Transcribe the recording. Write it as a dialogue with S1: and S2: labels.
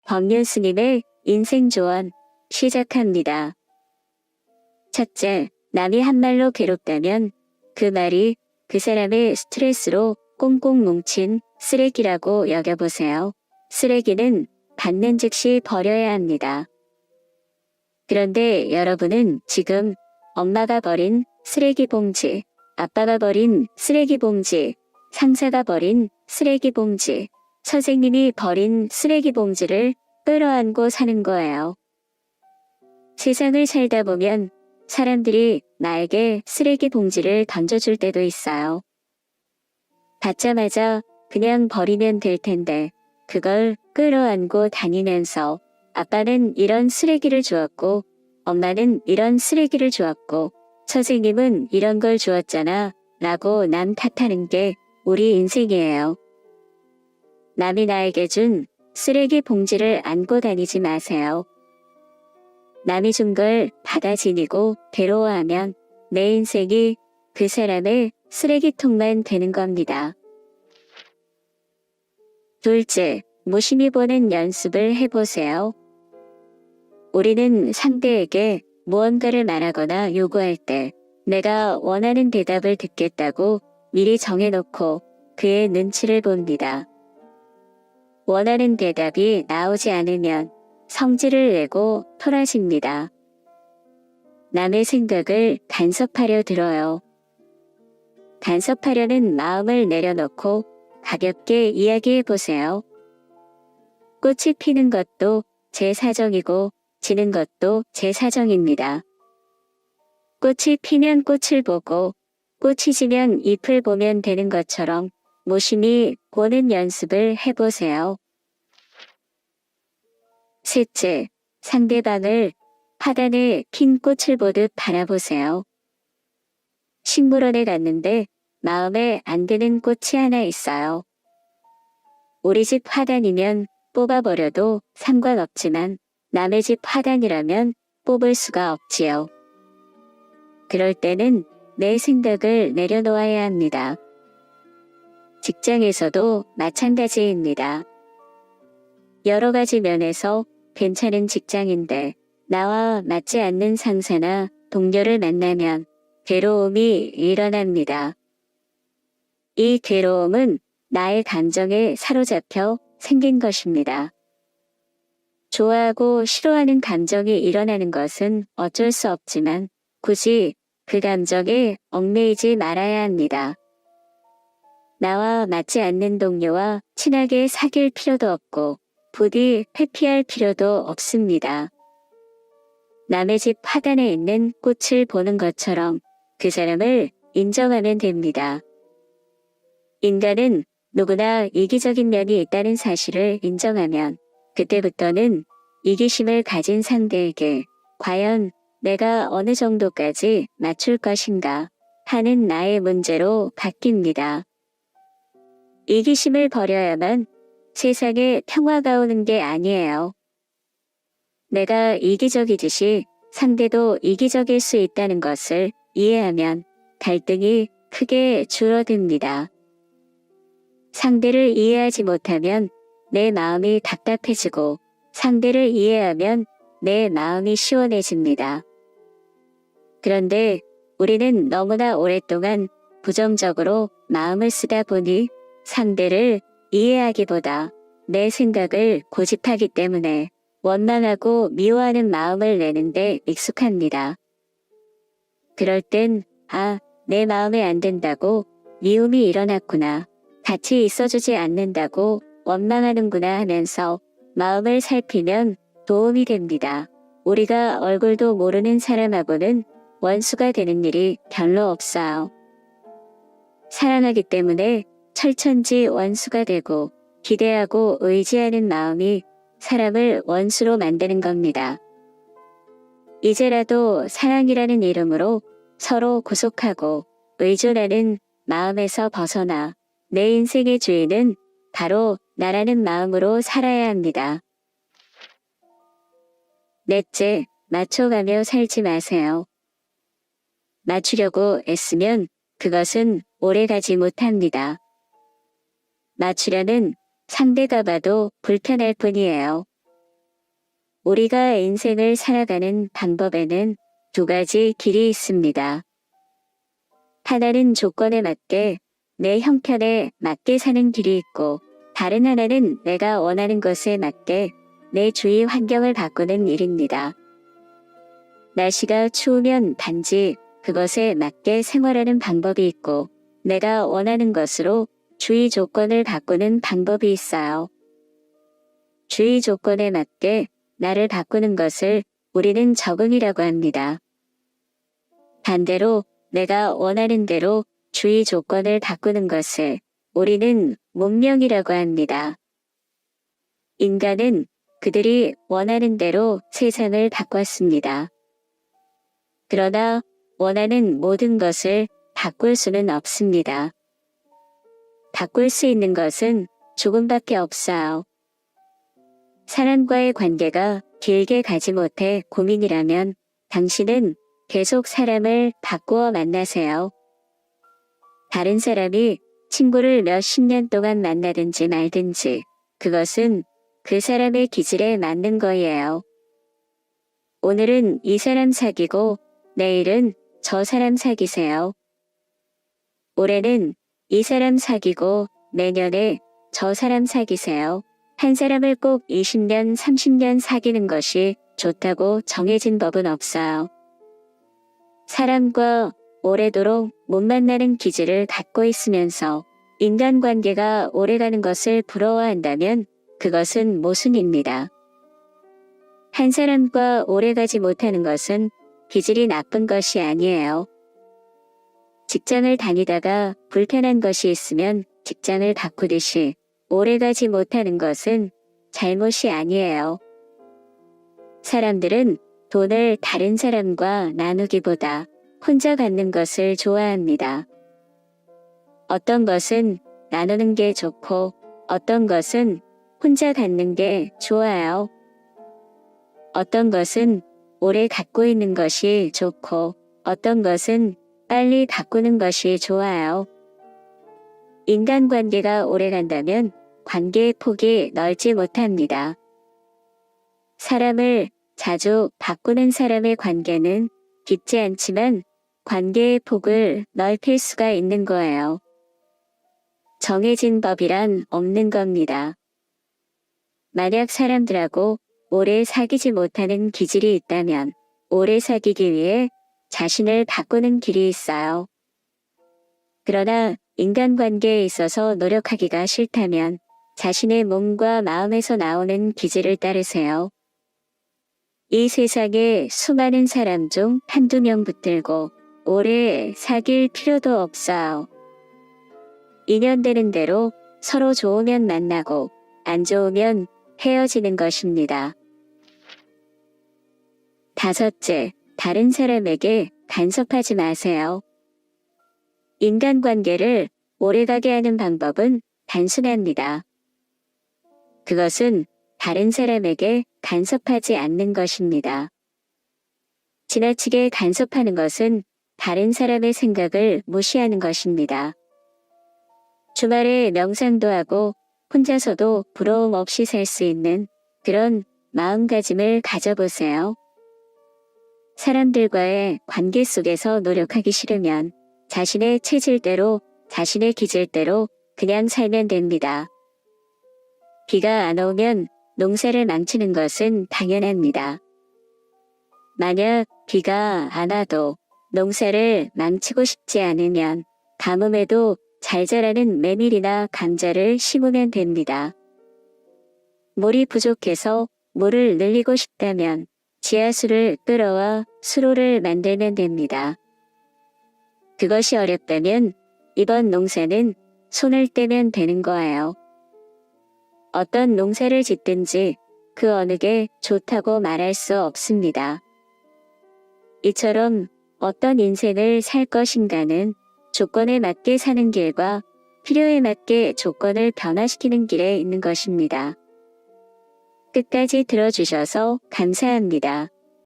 S1: 법륜 스님의 인생 조언 시작합니다. 첫째, 남이 한 말로 괴롭다면 그 말이 그 사람의 스트레스로 꽁꽁 뭉친 쓰레기라고 여겨보세요. 쓰레기는 받는 즉시 버려야 합니다. 그런데 여러분은 지금 엄마가 버린 쓰레기 봉지, 아빠가 버린 쓰레기 봉지, 상사가 버린 쓰레기 봉지, 선생님이 버린 쓰레기 봉지를 끌어안고 사는 거예요. 세상을 살다 보면 사람들이 나에게 쓰레기 봉지를 던져줄 때도 있어요. 받자마자 그냥 버리면 될 텐데 그걸 끌어안고 다니면서 아빠는 이런 쓰레기를 주었고 엄마는 이런 쓰레기를 주었고 선생님은 이런 걸 주었잖아 라고 남 탓하는 게 우리 인생이에요. 남이 나에게 준 쓰레기 봉지를 안고 다니지 마세요. 남이 준 걸 받아 지니고 괴로워하면 내 인생이 그 사람의 쓰레기통만 되는 겁니다. 둘째, 무심히 보는 연습을 해보세요. 우리는 상대에게 무언가를 말하거나 요구할 때 내가 원하는 대답을 듣겠다고 미리 정해놓고 그의 눈치를 봅니다. 원하는 대답이 나오지 않으면 성질을 내고 토라집니다. 남의 생각을 간섭하려 들어요. 간섭하려는 마음을 내려놓고 가볍게 이야기해 보세요. 꽃이 피는 것도 제 사정이고 지는 것도 제 사정입니다. 꽃이 피면 꽃을 보고 꽃이 지면 잎을 보면 되는 것처럼 무심히 보는 연습을 해보세요. 셋째, 상대방을 화단에 핀 꽃을 보듯 바라보세요. 식물원에 갔는데 마음에 안 드는 꽃이 하나 있어요. 우리 집 화단이면 뽑아버려도 상관없지만 남의 집 화단이라면 뽑을 수가 없지요. 그럴 때는 내 생각을 내려놓아야 합니다. 직장에서도 마찬가지입니다. 여러 가지 면에서 괜찮은 직장인데 나와 맞지 않는 상사나 동료를 만나면 괴로움이 일어납니다. 이 괴로움은 나의 감정에 사로잡혀 생긴 것입니다. 좋아하고 싫어하는 감정이 일어나는 것은 어쩔 수 없지만 굳이 그 감정에 얽매이지 말아야 합니다. 나와 맞지 않는 동료와 친하게 사귈 필요도 없고 부디 회피할 필요도 없습니다. 남의 집 화단에 있는 꽃을 보는 것처럼 그 사람을 인정하면 됩니다. 인간은 누구나 이기적인 면이 있다는 사실을 인정하면 그때부터는 이기심을 가진 상대에게 과연 내가 어느 정도까지 맞출 것인가 하는 나의 문제로 바뀝니다. 이기심을 버려야만 세상에 평화가 오는 게 아니에요. 내가 이기적이듯이 상대도 이기적일 수 있다는 것을 이해하면 갈등이 크게 줄어듭니다. 상대를 이해하지 못하면 내 마음이 답답해지고 상대를 이해하면 내 마음이 시원해집니다. 그런데 우리는 너무나 오랫동안 부정적으로 마음을 쓰다 보니 상대를 이해하기보다 내 생각을 고집하기 때문에 원망하고 미워하는 마음을 내는데 익숙합니다. 그럴 땐 내 마음에 안 든다고 미움이 일어났구나. 같이 있어주지 않는다고 원망하는구나 하면서 마음을 살피면 도움이 됩니다. 우리가 얼굴도 모르는 사람하고는 원수가 되는 일이 별로 없어요. 사랑하기 때문에 철천지 원수가 되고 기대하고 의지하는 마음이 사람을 원수로 만드는 겁니다. 이제라도 사랑이라는 이름으로 서로 구속하고 의존하는 마음에서 벗어나 내 인생의 주인은 바로 나라는 마음으로 살아야 합니다. 넷째, 맞춰가며 살지 마세요. 맞추려고 애쓰면 그것은 오래가지 못합니다. 맞추려는 상대가 봐도 불편할 뿐이에요. 우리가 인생을 살아가는 방법에는 두 가지 길이 있습니다. 하나는 조건에 맞게 내 형편에 맞게 사는 길이 있고 다른 하나는 내가 원하는 것에 맞게 내 주위 환경을 바꾸는 일입니다. 날씨가 추우면 단지 그것에 맞게 생활하는 방법이 있고 내가 원하는 것으로 주위 조건을 바꾸는 방법이 있어요. 주위 조건에 맞게 나를 바꾸는 것을 우리는 적응이라고 합니다. 반대로 내가 원하는 대로 주위 조건을 바꾸는 것을 우리는 문명이라고 합니다. 인간은 그들이 원하는 대로 세상을 바꿨습니다. 그러나 원하는 모든 것을 바꿀 수는 없습니다. 바꿀 수 있는 것은 조금밖에 없어요. 사람과의 관계가 길게 가지 못해 고민이라면 당신은 계속 사람을 바꾸어 만나세요. 다른 사람이 친구를 몇십 년 동안 만나든지 말든지 그것은 그 사람의 기질에 맞는 거예요. 오늘은 이 사람 사귀고 내일은 저 사람 사귀세요. 올해는 이 사람 사귀고 내년에 저 사람 사귀세요. 한 사람을 꼭 20년, 30년 사귀는 것이 좋다고 정해진 법은 없어요. 사람과 오래도록 못 만나는 기질을 갖고 있으면서 인간관계가 오래가는 것을 부러워한다면 그것은 모순입니다. 한 사람과 오래가지 못하는 것은 기질이 나쁜 것이 아니에요. 직장을 다니다가 불편한 것이 있으면 직장을 바꾸듯이 오래가지 못하는 것은 잘못이 아니에요. 사람들은 돈을 다른 사람과 나누기보다 혼자 갖는 것을 좋아합니다. 어떤 것은 나누는 게 좋고 어떤 것은 혼자 갖는 게 좋아요. 어떤 것은 오래 갖고 있는 것이 좋고 어떤 것은 빨리 바꾸는 것이 좋아요. 인간관계가 오래 간다면 관계의 폭이 넓지 못합니다. 사람을 자주 바꾸는 사람의 관계는 깊지 않지만 관계의 폭을 넓힐 수가 있는 거예요. 정해진 법이란 없는 겁니다. 만약 사람들하고 오래 사귀지 못하는 기질이 있다면 오래 사귀기 위해 자신을 바꾸는 길이 있어요. 그러나 인간관계에 있어서 노력하기가 싫다면 자신의 몸과 마음에서 나오는 기질을 따르세요. 이 세상에 수많은 사람 중 한두 명 붙들고 오래 사귈 필요도 없어요. 인연되는 대로 서로 좋으면 만나고 안 좋으면 헤어지는 것입니다. 다섯째, 다른 사람에게 간섭하지 마세요. 인간관계를 오래가게 하는 방법은 단순합니다. 그것은 다른 사람에게 간섭하지 않는 것입니다. 지나치게 간섭하는 것은 다른 사람의 생각을 무시하는 것입니다. 주말에 명상도 하고 혼자서도 부러움 없이 살 수 있는 그런 마음가짐을 가져보세요. 사람들과의 관계 속에서 노력하기 싫으면 자신의 체질대로, 자신의 기질대로 그냥 살면 됩니다. 비가 안 오면 농사를 망치는 것은 당연합니다. 만약 비가 안 와도 농사를 망치고 싶지 않으면 가뭄에도 잘 자라는 메밀이나 감자를 심으면 됩니다. 물이 부족해서 물을 늘리고 싶다면 지하수를 끌어와 수로를 만들면 됩니다. 그것이 어렵다면 이번 농사는 손을 떼면 되는 거예요. 어떤 농사를 짓든지 그 어느 게 좋다고 말할 수 없습니다. 이처럼 어떤 인생을 살 것인가는 조건에 맞게 사는 길과 필요에 맞게 조건을 변화시키는 길에 있는 것입니다. 끝까지 들어주셔서 감사합니다.